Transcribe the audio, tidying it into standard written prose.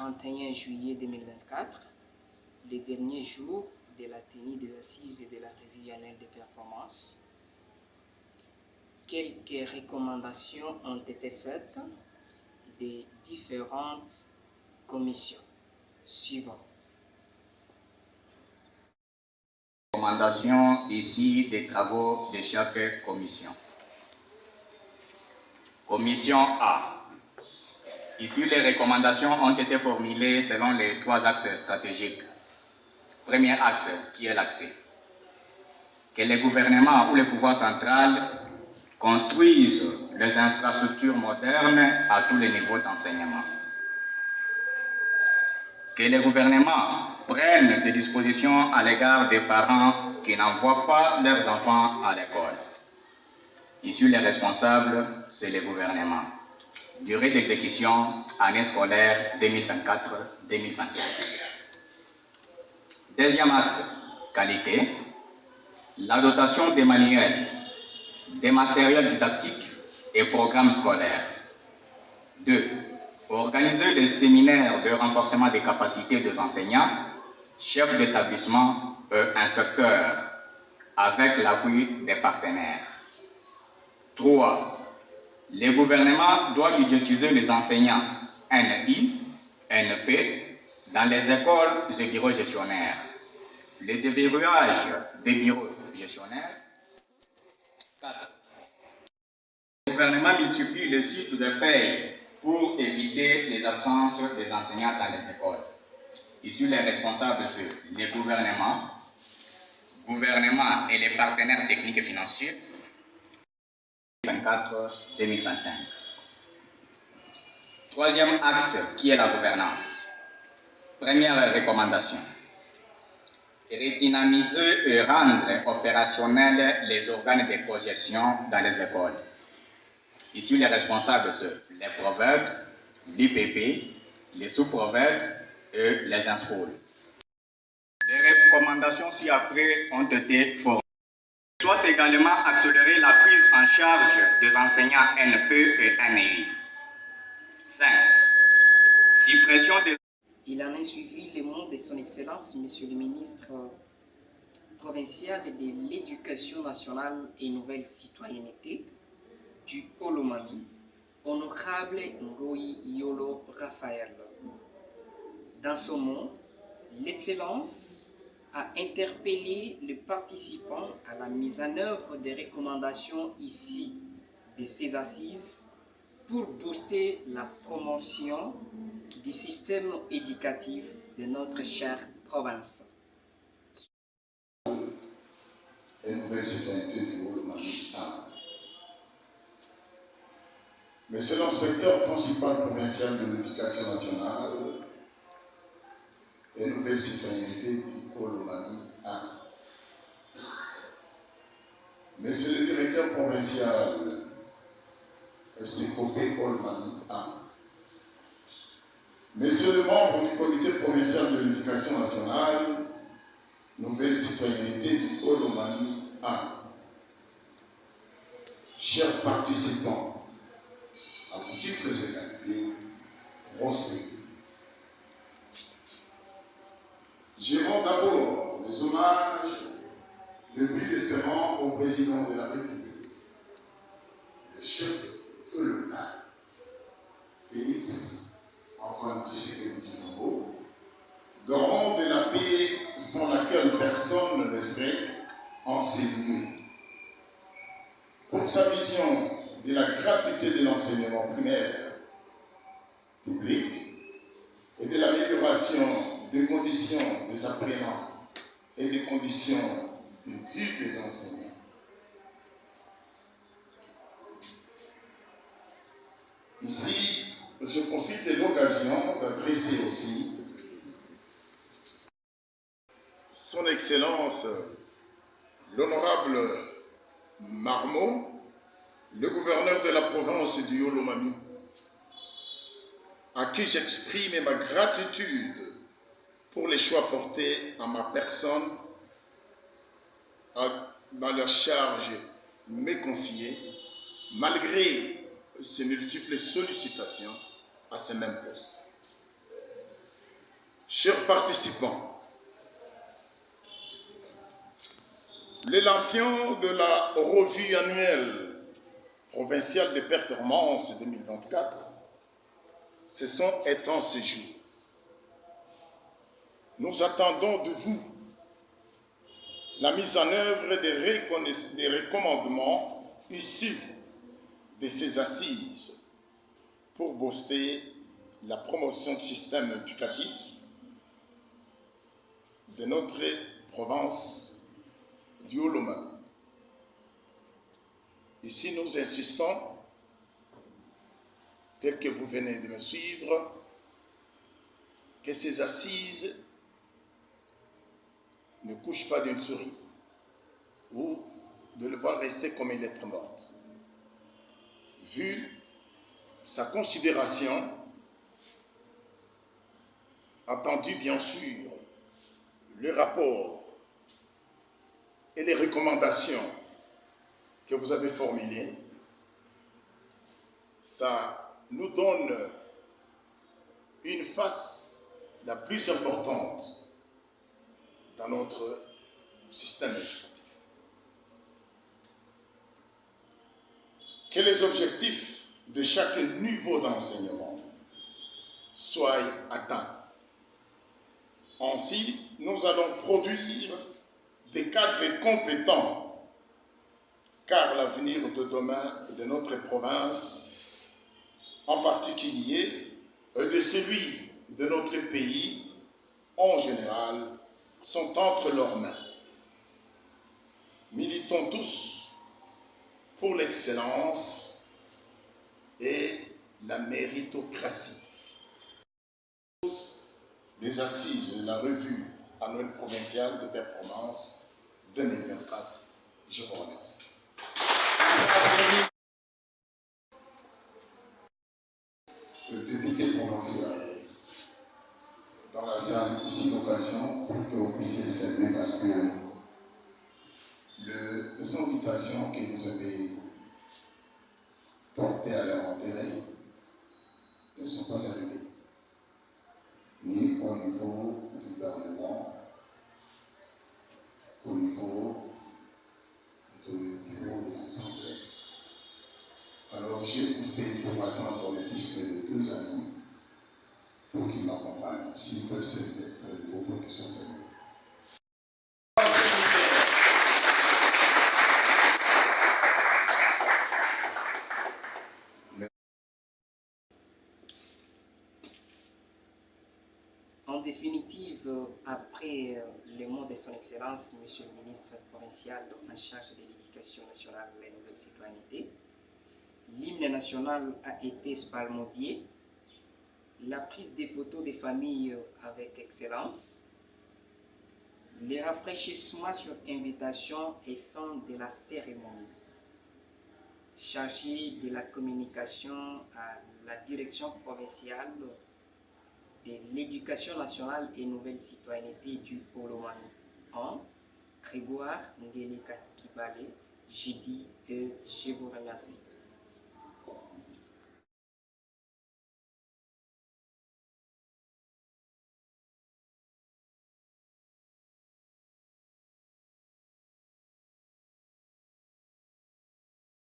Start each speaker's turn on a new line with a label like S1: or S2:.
S1: 31 juillet 2024, le dernier jour de la tenue des assises et de la revue annuelle des performances. Quelques recommandations ont été faites des différentes commissions suivantes.
S2: Recommandations ici des travaux de chaque commission. Commission A. Ici, les recommandations ont été formulées selon les 3 axes stratégiques. Premier axe, qui est l'accès. Que les gouvernements ou le pouvoir central construisent les infrastructures modernes à tous les niveaux d'enseignement. Que les gouvernements prennent des dispositions à l'égard des parents qui n'envoient pas leurs enfants à l'école. Ici, les responsables, c'est les gouvernements. Durée d'exécution, année scolaire 2024-2025. Deuxième axe, qualité. La dotation des manuels, des matériels didactiques et programmes scolaires. 2. Organiser des séminaires de renforcement des capacités des enseignants, chefs d'établissement et inspecteurs, avec l'appui des partenaires. 3. Les gouvernements doivent budgétiser les enseignants NI, NP dans les écoles et bureaux gestionnaires. Le déverrouillage des bureaux gestionnaires. 4. Le gouvernement multiplie les sites de paie pour éviter les absences des enseignants dans les écoles. Ici, les responsables sont les gouvernements et les partenaires techniques et financiers. 2024-2025. Troisième axe, qui est la gouvernance. Première recommandation. Redynamiser et rendre opérationnels les organes de cogestion dans les écoles. Ici, les responsables sont les prophètes, l'IPP, les sous-prophètes et les inspôles. Les recommandations ci-après ont été formulées. Soit également accélérer la prise en charge des enseignants NP et NI. 5. Suppression des...
S1: Il en est suivi les mots de son Excellence, Monsieur le ministre provincial de l'Éducation nationale et Nouvelle Citoyenneté du Haut-Lomami, honorable Ngoyi Yolo Raphaël. Dans ce mot, l'Excellence a interpellé les participants à la mise en œuvre des recommandations ici de ces assises pour booster la promotion du système éducatif de notre chère province.
S3: Et nouvelle citoyenneté du Haut-Lomami. Monsieur l'inspecteur principal provincial de l'éducation nationale et nouvelle citoyenneté du Haut-Lomami 1. Monsieur le directeur provincial COP Haut-Lomami 1. Monsieur le membre du comité provincial de l'éducation nationale, nouvelle citoyenneté du Haut-Lomami 1. Chers participants, à vos titres égalité, respectez. Je rends d'abord les hommages les plus déférents au président de la République, le chef de l'État, Félix Antoine Tshisekedi Tshilombo, garant de la paix sans laquelle personne ne serait en ces lieux. Pour sa vision de la gratuité de l'enseignement primaire public et de l'amélioration des conditions des apprenants et des conditions de vie des enseignants. Ici, je profite de l'occasion d'adresser aussi Son Excellence, l'honorable Marmot, le gouverneur de la province du Haut-Lomami, à qui j'exprime ma gratitude pour les choix portés à ma personne dans leur charge me confiée, malgré ces multiples sollicitations à ce même poste. Chers participants, les lampions de la revue annuelle provinciale de performance 2024 se sont éteints ce jour. Nous attendons de vous la mise en œuvre des recommandements issus de ces assises pour booster la promotion du système éducatif de notre province du Haut-Lomami. Ici, nous insistons, tel que vous venez de me suivre, que ces assises ne couchent pas d'une souris ou de le voir rester comme une lettre morte. Vu sa considération, entendu bien sûr le rapport et les recommandations que vous avez formulées, ça nous donne une face la plus importante dans notre système éducatif. Que les objectifs de chaque niveau d'enseignement soient atteints. Ainsi, nous allons produire des cadres compétents, car l'avenir de demain de notre province, en particulier, et de celui de notre pays en général, sont entre leurs mains. Militons tous pour l'excellence et la méritocratie. Les assises de la revue annuelle provinciale de performance 2024. Je vous remercie. Le député provincial dans la salle ici d'occasion pour que vous puissiez le saluer parce que les invitations que vous avez portées à leur enterré ne sont pas arrivées, ni au niveau du gouvernement, qu'au niveau du bureau de l'Assemblée. Alors j'ai tout fait pour attendre le fils de 2 amis pour qu'ils m'accompagnent, s'ils peuvent se mettre debout pour qu'ils soient salués.
S1: En définitive, après les mots de son Excellence, Monsieur le ministre provincial en charge de l'éducation nationale et de la nouvelle citoyenneté, l'hymne national a été spalmodié, la prise des photos des familles avec excellence, le rafraîchissement sur invitation et fin de la cérémonie. Chargé de la communication à la direction provinciale de l'éducation nationale et nouvelle citoyenneté du Haut-Lomami. En Grégoire Ngeleka Kibale, j'ai dit et je vous remercie.